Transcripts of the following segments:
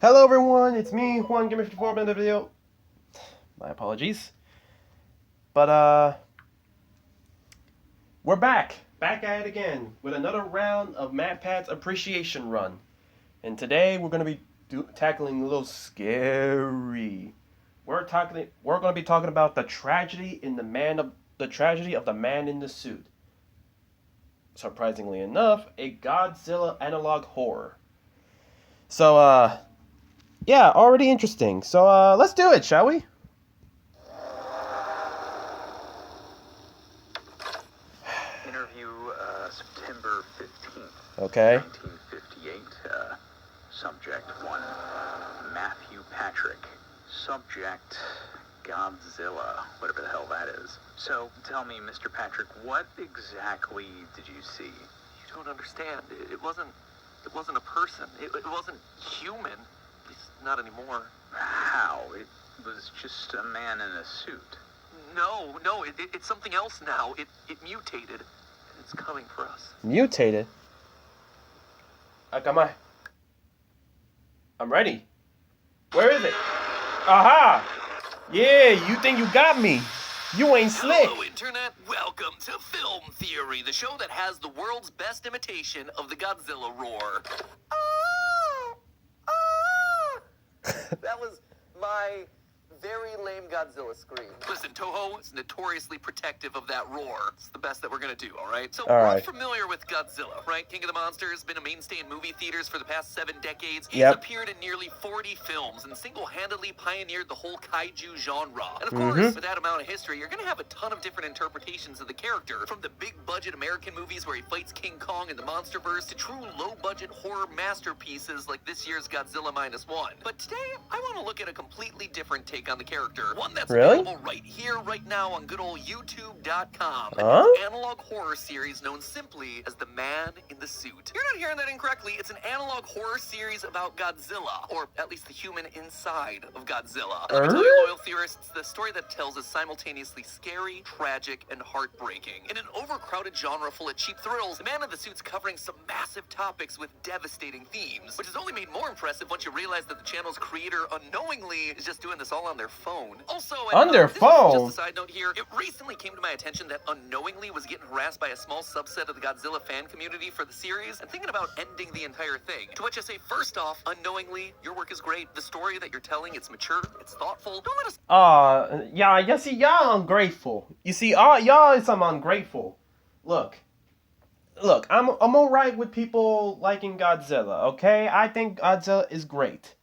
Hello everyone, it's me, Juan Gamer 54 in the video. My apologies. But we're back at it again with another round of MatPat's appreciation run. And today we're gonna be tackling a little scary. We're gonna be talking about the tragedy of the man in the suit. Surprisingly enough, a Godzilla analog horror. So yeah, already interesting. So let's do it, shall we? Interview September 15th, Okay. 1958. Subject 1, Matthew Patrick. Subject, Godzilla, whatever the hell that is. So, tell me, Mr. Patrick, what exactly did you see? You don't understand. It wasn't a person. It wasn't human. At least not anymore. How? It was just a man in a suit. No, it's something else now. It mutated. And it's coming for us. Mutated? I'm ready. Where is it? Aha! Yeah, you think you got me. You ain't slick. Hello, Internet. Welcome to Film Theory, the show that has the world's best imitation of the Godzilla roar. That was my very lame Godzilla scream. Listen, Toho is notoriously protective of that roar. It's the best that we're gonna do, all right? So we're all familiar with Godzilla, right? King of the Monsters, been a mainstay in movie theaters for the past 7 decades. He's appeared in nearly 40 films and single-handedly pioneered the whole kaiju genre. And of course, with that amount of history, you're gonna have a ton of different interpretations of the character, from the big-budget American movies where he fights King Kong in the Monsterverse to true low-budget horror masterpieces like this year's Godzilla -1. But today, I want to look at a completely different take on the character. One that's available right here, right now on good old YouTube.com. A new analog horror series known simply as The Man in the Suit. You're not hearing that incorrectly. It's an analog horror series about Godzilla, or at least the human inside of Godzilla. And let me tell you, loyal theorists, it's the story that tells is simultaneously scary, tragic, and heartbreaking. In an overcrowded genre full of cheap thrills, The Man in the Suit's covering some massive topics with devastating themes, which is only made more impressive once you realize that the channel's creator unknowingly is just doing this all on their phone. Also, on their phone? Just a side note here, it recently came to my attention that Unknowingly was getting harassed by a small subset of the Godzilla fan community for the series and thinking about ending the entire thing. To which I say, first off, Unknowingly, your work is great. The story that you're telling, it's mature, it's thoughtful. Don't let us... yeah, see, y'all ungrateful. You see, y'all is some ungrateful. Look, I'm alright with people liking Godzilla, okay? I think Godzilla is great.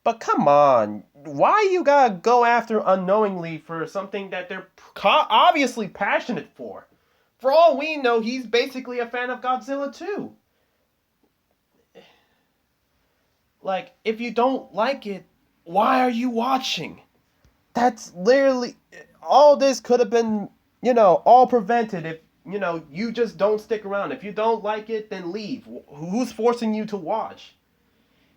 But come on, why you gotta go after Unknowingly for something that they're obviously passionate for? For all we know, he's basically a fan of Godzilla too. Like, if you don't like it, why are you watching? That's literally... all this could have been, all prevented if, you just don't stick around. If you don't like it, then leave. Who's forcing you to watch?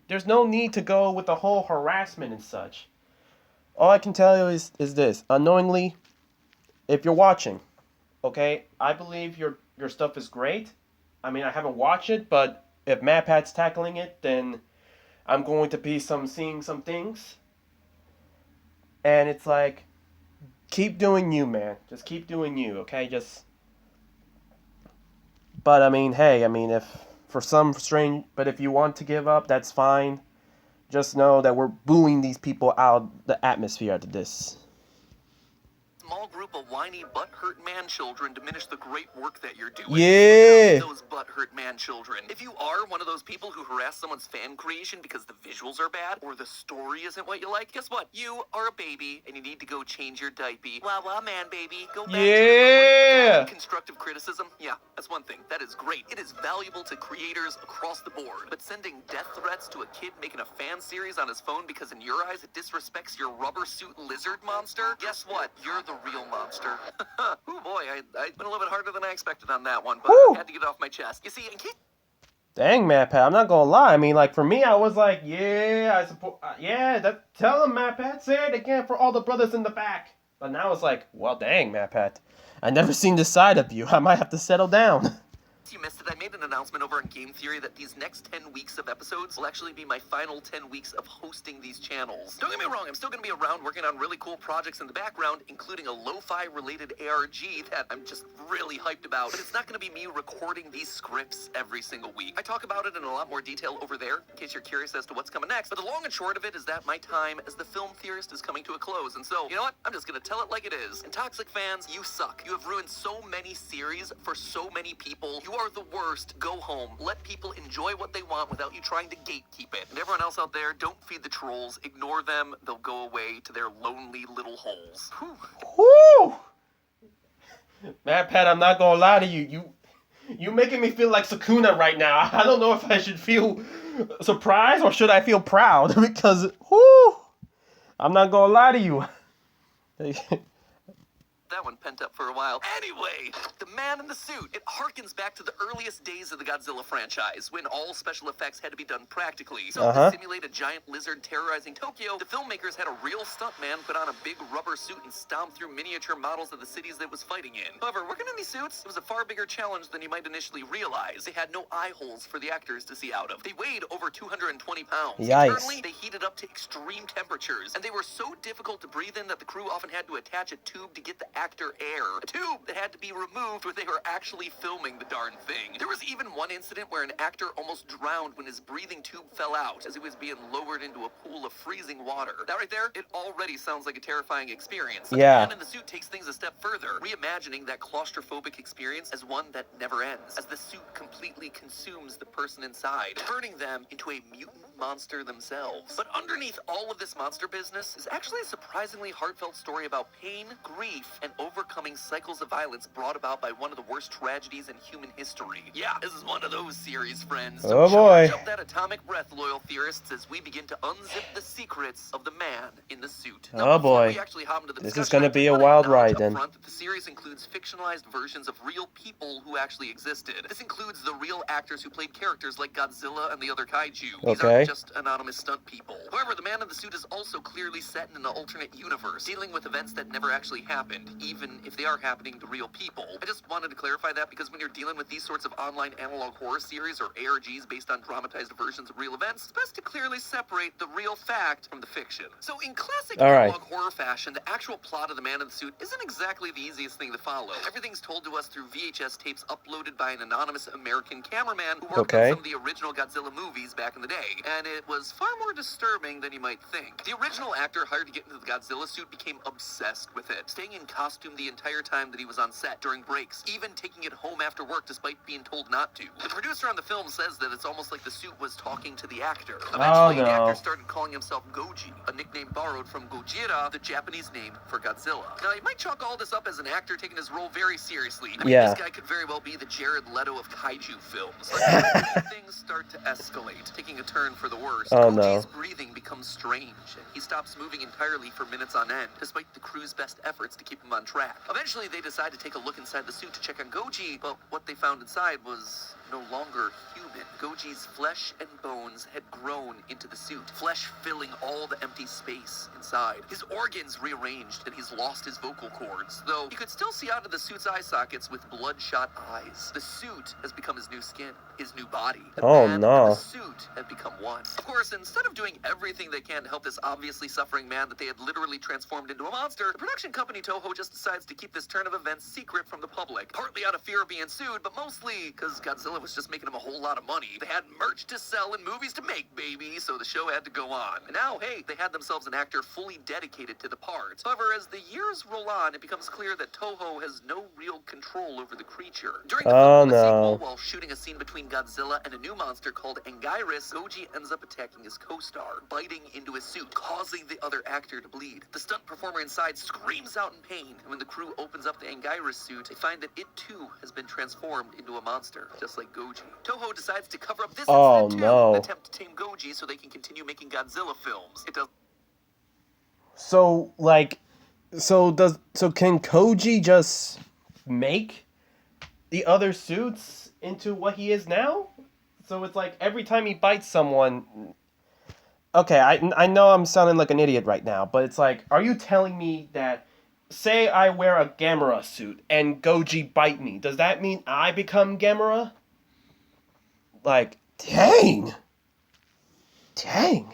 There's no need to go with the whole harassment and such. All I can tell you is this. Unknowingly, if you're watching, okay, I believe your stuff is great. I mean, I haven't watched it, but if MatPat's tackling it, then I'm going to be seeing some things. And it's like, keep doing you, man. Just keep doing you, okay? But I mean, hey, if you want to give up, that's fine. Just know that we're booing these people out the atmosphere to this. Small group of whiny, butthurt man-children diminish the great work that you're doing. Yeah! Those butthurt man-children. If you are one of those people who harass someone's fan creation because the visuals are bad, or the story isn't what you like, guess what? You are a baby, and you need to go change your diaper. Well, man, baby. Go back to your constructive criticism, yeah, that's one thing. That is great. It is valuable to creators across the board. But sending death threats to a kid making a fan series on his phone because in your eyes it disrespects your rubber suit lizard monster, guess what? You're the real monster. Oh boy, I went a little bit harder than I expected on that one, but I had to get it off my chest. You see, in case... Dang, MatPat, I'm not gonna lie. I mean, like, for me, I was like, yeah, I support... tell him, MatPat, say it again for all the brothers in the back. But now it's like, well, dang, MatPat, I never seen this side of you. I might have to settle down. You missed it. I made an announcement over on Game Theory that these next 10 weeks of episodes will actually be my final 10 weeks of hosting these channels. Don't get me wrong, I'm still going to be around working on really cool projects in the background, including a lo-fi related ARG that I'm just really hyped about. But it's not going to be me recording these scripts every single week. I talk about it in a lot more detail over there, in case you're curious as to what's coming next. But the long and short of it is that my time as the film theorist is coming to a close. And so, you know what? I'm just going to tell it like it is. And Toxic fans, you suck. You have ruined so many series for so many people. You are the worst. Go home. Let people enjoy what they want without you trying to gatekeep it. And everyone else out there, don't feed the trolls. Ignore them. They'll go away to their lonely little holes. Whew. Matt Pat, I'm not gonna lie to you. You making me feel like Sakuna right now. I don't know if I should feel surprised or should I feel proud because whoo, I'm not gonna lie to you. That one pent up for a while. Anyway, the man in the suit. It harkens back to the earliest days of the Godzilla franchise, when all special effects had to be done practically. So to simulate a giant lizard terrorizing Tokyo, the filmmakers had a real stuntman put on a big rubber suit and stomp through miniature models of the cities that it was fighting in. However, working in these suits was a far bigger challenge than you might initially realize. They had no eye holes for the actors to see out of. They weighed over 220 pounds. Yikes. Internally, they heated up to extreme temperatures, and they were so difficult to breathe in that the crew often had to attach a tube to get the actor air. A tube that had to be removed where they were actually filming the darn thing. There was even one incident where an actor almost drowned when his breathing tube fell out as he was being lowered into a pool of freezing water. That right there, it already sounds like a terrifying experience. But yeah. The man in the suit takes things a step further, reimagining that claustrophobic experience as one that never ends, as the suit completely consumes the person inside, turning them into a mutant monster themselves. But underneath all of this monster business is actually a surprisingly heartfelt story about pain, grief, and overcoming cycles of violence brought about by one of the worst tragedies in human history. Yeah, this is one of those series, friends. So oh boy. Charge up that atomic breath, loyal theorists, as we begin to unzip the secrets of the man in the suit. Now, oh boy. This is going to be a wild ride then. That the series includes fictionalized versions of real people who actually existed. This includes the real actors who played characters like Godzilla and the other kaiju. These aren't just anonymous stunt people. However, the man in the suit is also clearly set in an alternate universe, dealing with events that never actually happened, even if they are happening to real people. I just wanted to clarify that because when you're dealing with these sorts of online analog horror series or ARGs based on dramatized versions of real events, it's best to clearly separate the real fact from the fiction. So in classic analog horror fashion, the actual plot of the man in the suit isn't exactly the easiest thing to follow. Everything's told to us through VHS tapes uploaded by an anonymous American cameraman who worked on some of the original Godzilla movies back in the day, and it was far more disturbing than you might think. The original actor hired to get into the Godzilla suit became obsessed with it, staying in costume the entire time that he was on set during breaks, even taking it home after work despite being told not to. The producer on the film says that it's almost like the suit was talking to the actor. Eventually, the actor started calling himself Goji, a nickname borrowed from Gojira, the Japanese name for Godzilla. Now, you might chalk all this up as an actor taking his role very seriously. I mean, this guy could very well be the Jared Leto of kaiju films. But things start to escalate, taking a turn for the worst. Goji's breathing becomes strange, and he stops moving entirely for minutes on end, despite the crew's best efforts to keep him on track. Eventually, they decide to take a look inside the suit to check on Goji, but what they found inside was no longer human. Goji's flesh and bones had grown into the suit, flesh filling all the empty space inside. His organs rearranged, and he's lost his vocal cords, though he could still see out of the suit's eye sockets with bloodshot eyes. The suit has become his new skin, his new body. The man and the suit have become one. Of course, instead of doing everything they can to help this obviously suffering man that they had literally transformed into a monster, the production company Toho just decides to keep this turn of events secret from the public, partly out of fear of being sued, but mostly because Godzilla was just making them a whole lot of money. They had merch to sell and movies to make, baby, so the show had to go on. And now, hey, they had themselves an actor fully dedicated to the part. However, as the years roll on, it becomes clear that Toho has no real control over the creature. During the film, sequel, while shooting a scene between Godzilla and a new monster called Anguirus, Goji ends up attacking his co-star, biting into his suit, causing the other actor to bleed. The stunt performer inside screams out in pain, and when the crew opens up the Anguirus suit, they find that it too has been transformed into a monster, just like Goji. Toho decides to cover up this incident too, and attempt to tame Goji so they can continue making Godzilla films. It does. So can Koji just make the other suits into what he is now? So it's like every time he bites someone. Okay, I know I'm sounding like an idiot right now, but it's like, are you telling me that say I wear a Gamera suit and Goji bite me. Does that mean I become Gamera? Like, dang. Dang.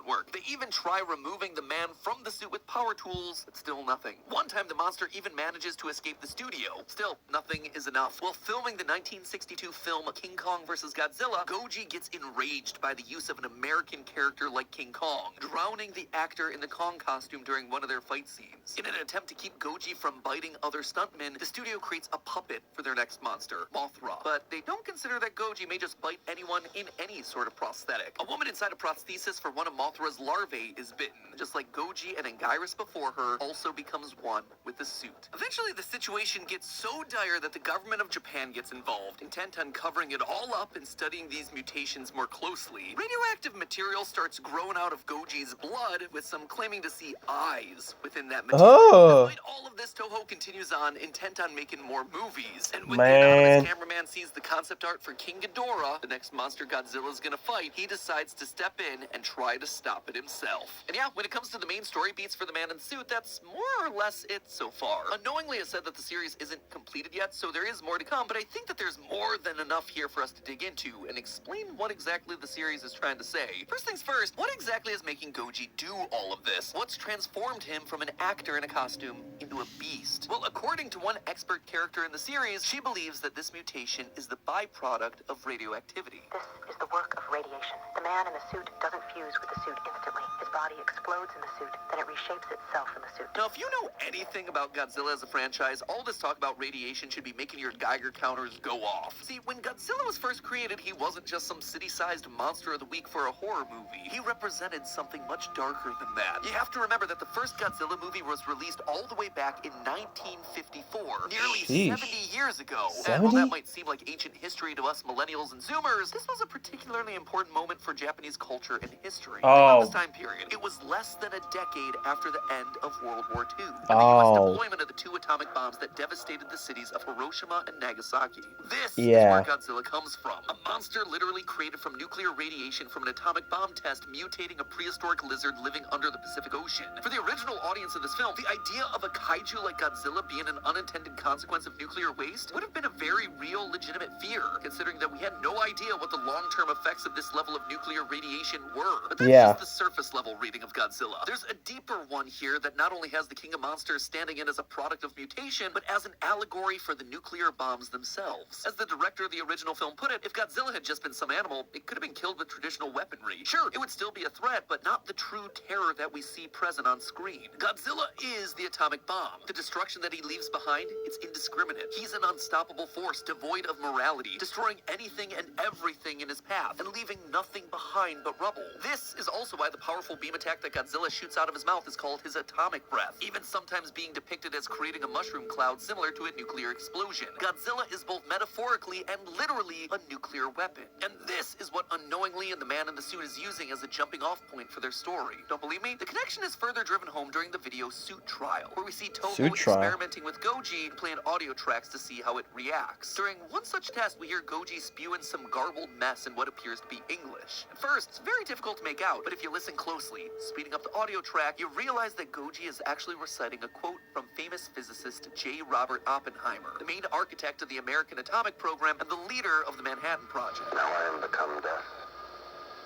Work. They even try removing the man from the suit with power tools, but still nothing. One time the monster even manages to escape the studio. Still, nothing is enough. While filming the 1962 film King Kong vs. Godzilla, Goji gets enraged by the use of an American character like King Kong, drowning the actor in the Kong costume during one of their fight scenes. In an attempt to keep Goji from biting other stuntmen, the studio creates a puppet for their next monster, Mothra. But they don't consider that Goji may just bite anyone in any sort of prosthetic. A woman inside a prosthesis for one of Mothra's larvae is bitten, just like Goji and Anguirus before her also becomes one with the suit. Eventually, the situation gets so dire that the government of Japan gets involved, intent on covering it all up and studying these mutations more closely. Radioactive material starts growing out of Goji's blood, with some claiming to see eyes within that material. Oh. Despite all of this, Toho continues on, intent on making more movies. And when the anonymous cameraman sees the concept art for King Ghidorah, the next monster Godzilla's gonna fight, he decides to step in and try to stop it himself. And yeah, when it comes to the main story beats for the man in the suit, that's more or less it so far. Unknowingly, I said that the series isn't completed yet, so there is more to come, but I think that there's more than enough here for us to dig into and explain what exactly the series is trying to say. First things first, what exactly is making Goji do all of this? What's transformed him from an actor in a costume into a beast? Well, according to one expert character in the series, she believes that this mutation is the byproduct of radioactivity. This is the work of radiation. The man in the suit doesn't fuse with the suit instantly. His body explodes in the suit, then it reshapes itself in the suit. Now, if you know anything about Godzilla as a franchise, all this talk about radiation should be making your Geiger counters go off. See, when Godzilla was first created, he wasn't just some city-sized monster of the week for a horror movie. He represented something much darker than that. You have to remember that the first Godzilla movie was released all the way back in 1954, nearly 70 years ago. 70? And while that might seem like ancient history to us millennials and zoomers, this was a particularly important moment for Japanese culture and history. During this time period, it was less than a decade after the end of World War II, and the U.S. deployment of the 2 atomic bombs that devastated the cities of Hiroshima and Nagasaki. This is where Godzilla comes from. A monster literally created from nuclear radiation from an atomic bomb test mutating a prehistoric lizard living under the Pacific Ocean. For the original audience of this film, the idea of a kaiju like Godzilla being an unintended consequence of nuclear waste would have been a very real, legitimate fear, considering that we had no idea what the long-term effects of this level of nuclear radiation were. But that's just the surface level reading of Godzilla. There's a deeper one here that not only has the King of Monsters standing in as a product of mutation, but as an allegory for the nuclear bombs themselves. As the director of the original film put it, if Godzilla had just been some animal, it could have been killed with traditional weaponry. Sure, it would still be a threat, but not the true terror that we see present on screen. Godzilla is the atomic bomb. The destruction that he leaves behind, it's indiscriminate. He's an unstoppable force, devoid of morality, destroying anything and everything in his path, and leaving nothing behind but rubble. This is also why the powerful beam attack that Godzilla shoots out of his mouth is called his atomic breath, even sometimes being depicted as creating a mushroom cloud similar to a nuclear explosion. Godzilla is both metaphorically and literally a nuclear weapon. And this is what unknowingly the man in the suit is using as a jumping off point for their story. Don't believe me? The connection is further driven home during the video Suit Trial, where we see Toho experimenting with Goji and playing audio tracks to see how it reacts. During one such test, we hear Goji spewing some garbled mess in what appears to be English. At first, it's very difficult to make out, but if you listen closely, speeding up the audio track, you realize that Goji is actually reciting a quote from famous physicist J. Robert Oppenheimer, the main architect of the American atomic program and the leader of the Manhattan Project. Now I am become death,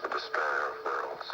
the destroyer of worlds.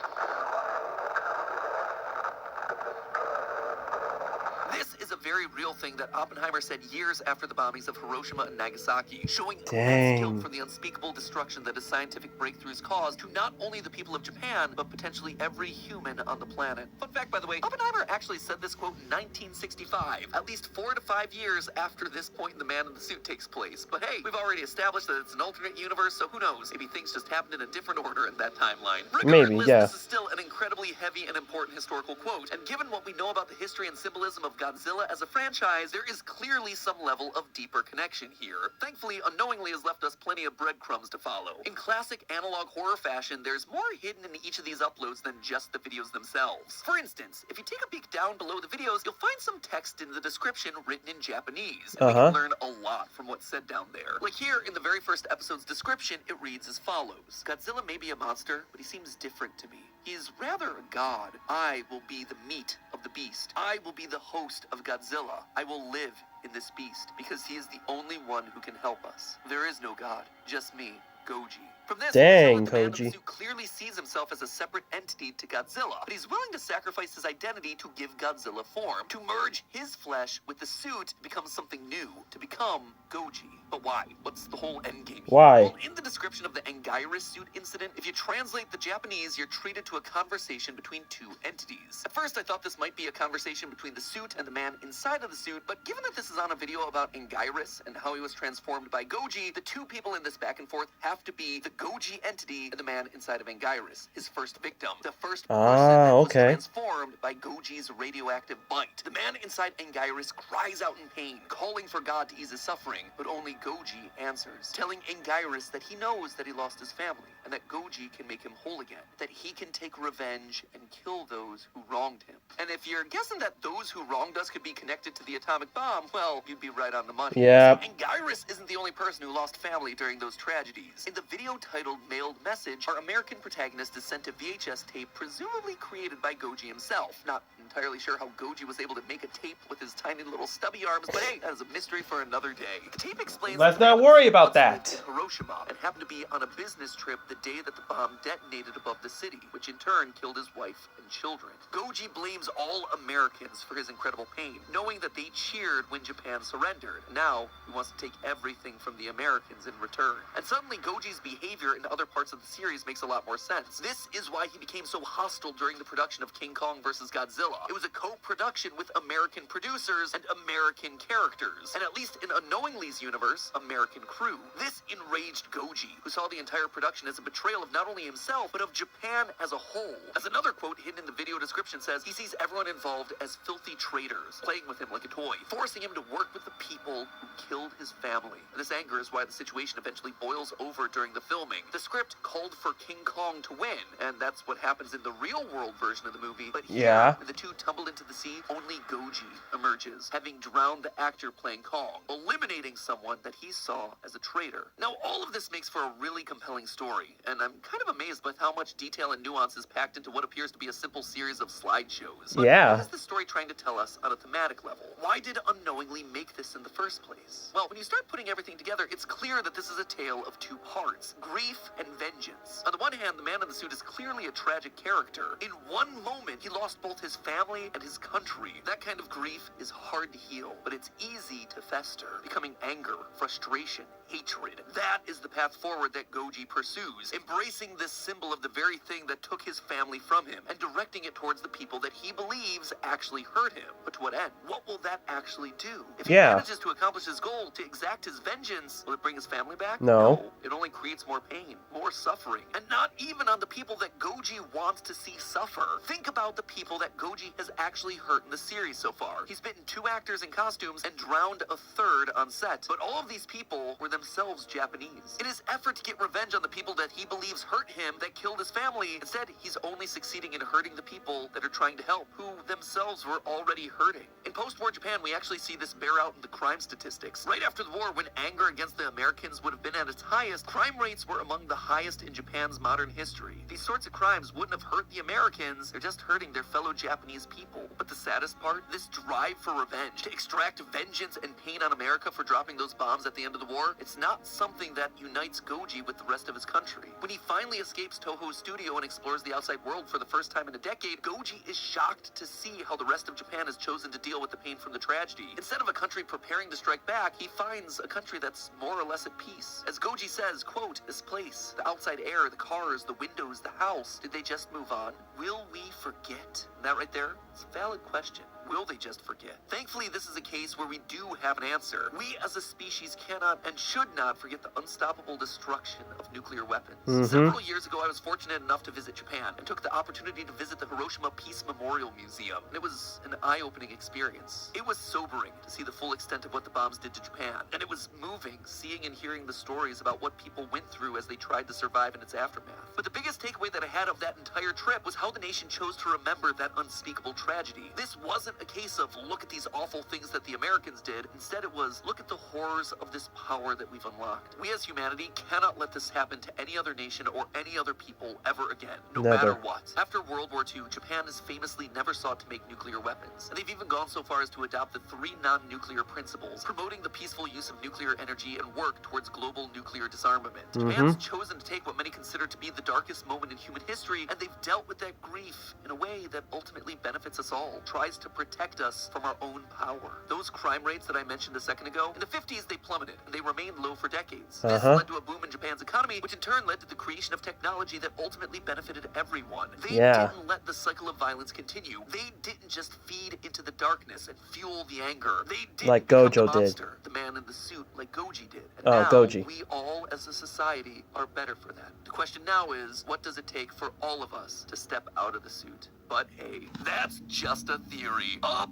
This is a very real thing that Oppenheimer said years after the bombings of Hiroshima and Nagasaki, showing immense guilt for the unspeakable destruction that his scientific breakthroughs caused to not only the people of Japan, but potentially every human on the planet. Fun fact, by the way, Oppenheimer actually said this quote in 1965, at least 4 to 5 years after this point in The Man in the Suit takes place. But hey, we've already established that it's an alternate universe, so who knows? Maybe things just happened in a different order in that timeline. Regardless, this is still an incredibly heavy and important historical quote, and given what we know about the history and symbolism of Godzilla as a franchise, there is clearly some level of deeper connection here. Thankfully, Unknowingly has left us plenty of breadcrumbs to follow. In classic analog horror fashion, there's more hidden in each of these uploads than just the videos themselves. For instance, if you take a peek down below the videos, you'll find some text in the description written in Japanese, and we can learn a lot from what's said down there. Like here, in the very first episode's description, it reads as follows. Godzilla may be a monster, but he seems different to me. He is rather a god. I will be the meat of the beast. I will be the host of Godzilla. I will live in this beast because he is the only one who can help us. There is no God, just me, Goji. From this, Dang, the man in the Koji. suit clearly sees himself as a separate entity to Godzilla, but he's willing to sacrifice his identity to give Godzilla form, to merge his flesh with the suit to become something new, to become Goji. But why? What's the whole endgame here? Why? Well, in the description of the Anguirus suit incident, if you translate the Japanese, you're treated to a conversation between two entities. At first, I thought this might be a conversation between the suit and the man inside of the suit, but given that this is on a video about Anguirus and how he was transformed by Goji, the two people in this back and forth have to be the Goji entity and the man inside of Anguirus, his first victim, the first person that was transformed by Goji's radioactive bite. The man inside Anguirus cries out in pain, calling for God to ease his suffering, but only Goji answers, telling Anguirus that he knows that he lost his family, and that Goji can make him whole again, that he can take revenge and kill those who wronged him. And if you're guessing that those who wronged us could be connected to the atomic bomb, well, you'd be right on the money. Yeah. Anguirus isn't the only person who lost family during those tragedies. In the video titled Mailed Message, our American protagonist is sent a VHS tape presumably created by Goji himself. Not entirely sure how Goji was able to make a tape with his tiny little stubby arms, but hey, that is a mystery for another day. The tape explains Let's not worry about that. Hiroshima and happened to be on a business trip the day that the bomb detonated above the city, which in turn killed his wife and children. Goji blames all Americans for his incredible pain, knowing that they cheered when Japan surrendered. Now, he wants to take everything from the Americans in return. And suddenly, Goji's behavior in other parts of the series makes a lot more sense. This is why he became so hostile during the production of King Kong vs. Godzilla. It was a co-production with American producers and American characters, and at least in Unknowingly's universe, American crew. This enraged Goji, who saw the entire production as a betrayal of not only himself, but of Japan as a whole. As another quote hidden in the video description says, he sees everyone involved as filthy traitors, playing with him like a toy, forcing him to work with the people who killed his family. And this anger is why the situation eventually boils over during the filming. The script called for King Kong to win, and that's what happens in the real-world version of the movie. But here, when the two tumble into the sea, only Goji emerges, having drowned the actor playing Kong, eliminating someone that he saw as a traitor. Now, all of this makes for a really compelling story, and I'm kind of amazed by how much detail and nuance is packed into what appears to be a simple series of slideshows. But what is the story trying to tell us on a thematic level? Why did Unknowingly make this in the first place? Well, when you start putting everything together, it's clear that this is a tale of two parts: grief and vengeance. On the one hand, the man in the suit is clearly a tragic character. In one moment, he lost both his family and his country. That kind of grief is hard to heal, but it's easy to fester, becoming anger, frustration, hatred. That is the path forward that Goji pursues, embracing this symbol of the very thing that took his family from him, and directing it towards the people that he believes actually hurt him. But to what end? What will that actually do? If he manages to accomplish his goal, to exact his vengeance, will it bring his family back? No. It only creates more pain, more suffering, and not even on the people that Goji wants to see suffer. Think about the people that Goji has actually hurt in the series so far. He's bitten 2 actors in costumes and drowned a 3rd on set. But all of these people were themselves Japanese. In his effort to get revenge on the people that he believes hurt him, that killed his family, instead he's only succeeding in hurting the people that are trying to help, who themselves were already hurting. In post-war Japan, we actually see this bear out in the crime statistics. Right after the war, when anger against the Americans would have been at its highest, crime rates were among the highest in Japan's modern history. These sorts of crimes wouldn't have hurt the Americans, they're just hurting their fellow Japanese people. But the saddest part, this drive for revenge, to extract vengeance and pain on America for dropping those bombs at the end of the war, it's not something that unites Goji with the rest of his country. When he finally escapes Toho's studio and explores the outside world for the first time in a decade, Goji is shocked to see how the rest of Japan has chosen to deal with the pain from the tragedy. Instead of a country preparing to strike back, he finds a country that's more or less at peace. As Goji says, quote, "This place, the outside air, the cars, the windows, the house, did they just move on? Will we forget?" And that right there, it's a valid question. Will they just forget? Thankfully, this is a case where we do have an answer. We as a species cannot and should not forget the unstoppable destruction of nuclear weapons. Several years ago, I was fortunate enough to visit Japan and took the opportunity to visit the Hiroshima Peace Memorial Museum. And it was an eye-opening experience. It was sobering to see the full extent of what the bombs did to Japan. And it was moving seeing and hearing the stories about what people went through as they tried to survive in its aftermath. But the biggest takeaway that I had of that entire trip was how the nation chose to remember that unspeakable tragedy. This wasn't wasn't a case of look at these awful things that the Americans did. Instead, it was look at the horrors of this power that we've unlocked. We as humanity cannot let this happen to any other nation or any other people ever again, no matter what. After World War II, Japan has famously never sought to make nuclear weapons, and they've even gone so far as to adopt the 3 non-nuclear principles, promoting the peaceful use of nuclear energy and work towards global nuclear disarmament. Japan's chosen to take what many consider to be the darkest moment in human history, and they've dealt with that grief in a way that ultimately benefits us all, tries to protect us from our own power. Those crime rates that I mentioned a second ago, in the 50s they plummeted, and they remained low for decades. This led to a boom in Japan's economy, which in turn led to the creation of technology that ultimately benefited everyone. They didn't let the cycle of violence continue. They didn't just feed into the darkness and fuel the anger. They didn't like become Gojo the monster, the man in the suit, like Goji did. And now, we all as a society are better for that. The question now is, what does it take for all of us to step out of the suit? But hey, that's just a theory. A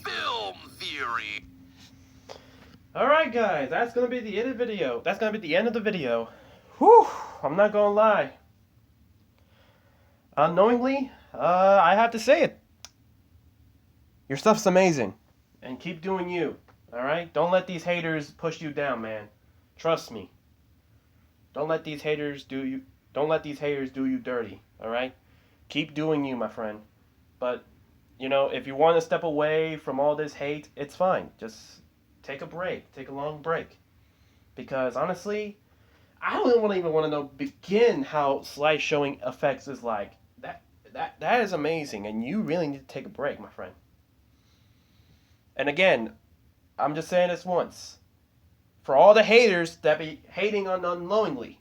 film theory. Alright guys, that's gonna be the end of the video. That's gonna be the end of the video. Whew, I'm not gonna lie. Unknowingly, I have to say it. Your stuff's amazing. And keep doing you. Alright? Don't let these haters push you down, man. Trust me. Don't let these haters do you dirty. Alright? Keep doing you, my friend. But, you know, if you want to step away from all this hate, it's fine. Just take a break. Take a long break. Because honestly, I don't even want to begin how slideshowing effects is like. That is amazing, and you really need to take a break, my friend. And again, I'm just saying this once. For all the haters that be hating on unknowingly,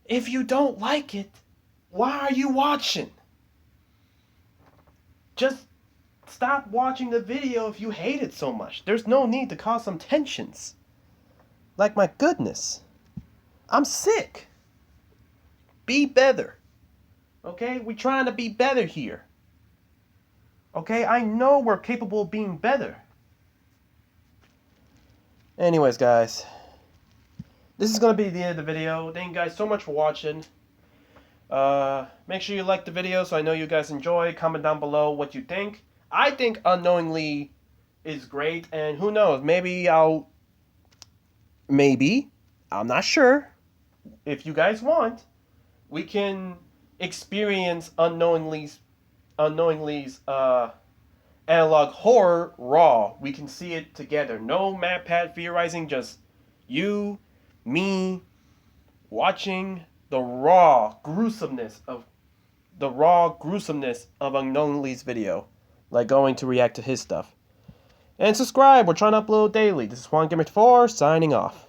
if you don't like it, why are you watching? Just stop watching the video if you hate it so much. There's no need to cause some tensions. Like, my goodness. I'm sick. Be better. Okay? We're trying to be better here. Okay? I know we're capable of being better. Anyways, guys. This is going to be the end of the video. Thank you guys so much for watching. Make sure you like the video so I know you guys enjoy. Comment down below what you think. I think Unknowingly is great. And who knows? Maybe I'm not sure. If you guys want, we can experience Unknowingly's analog horror raw. We can see it together. No MatPat theorizing, just you, me, watching the raw gruesomeness of Unknowingly's video. Like going to react to his stuff. And subscribe, we're trying to upload daily. This is Juan Gamer 4 signing off.